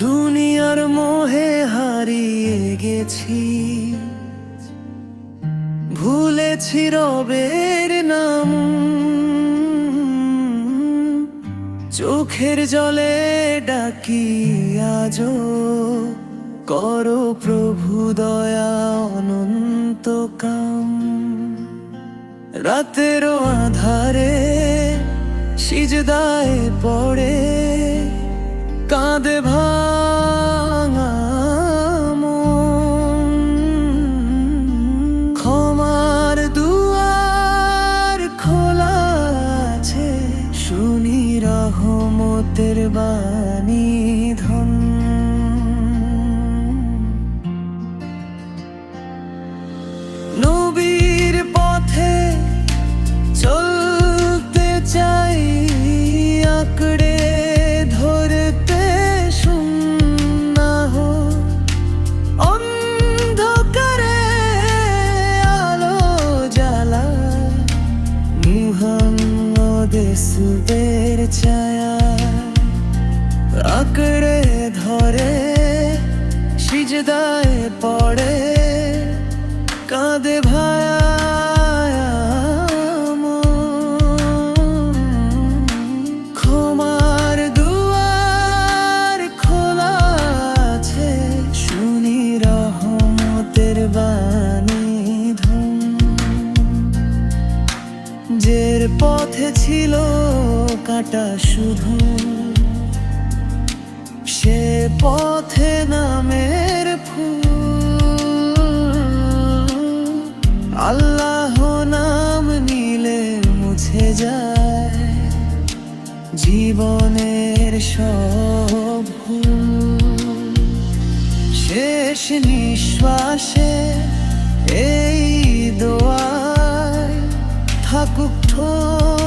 দুনিয়ার মোহে হারিয়ে গেছি, ভুলেছি রবের নাম। চোখের জলে ডাকি আজো, করো প্রভু দয়া অনন্ত কাম। রাতেরও আধারে সিজদায় পড়ে কাঁদে ভাঙা মন। ক্ষমার দুয়ার খোলা আছে, শুনি রহমতের বাণী ধন। নবীর পথে চলতে চাই, আঁকড়ে ধরতে সুন্নাহ। অন্ধকারে আলো জ্বালা, মুহাম্মদে সুবের ছায়া। আঁকড়ে ধরে সিজদায় পড়ে কাঁদে ভায়া মন। ক্ষমার দুয়ার খোলা আছে, শুনি রহমতের বাণী ধন। যের পথে ছিল কাটা শুধু, সে পথে নামের ফুল। আল্লাহ নাম নিলে মুছে যায় জীবনের সব ভুল। শেষ নিঃশ্বাসে এই দোয়ায় থাকুক ঠোঁট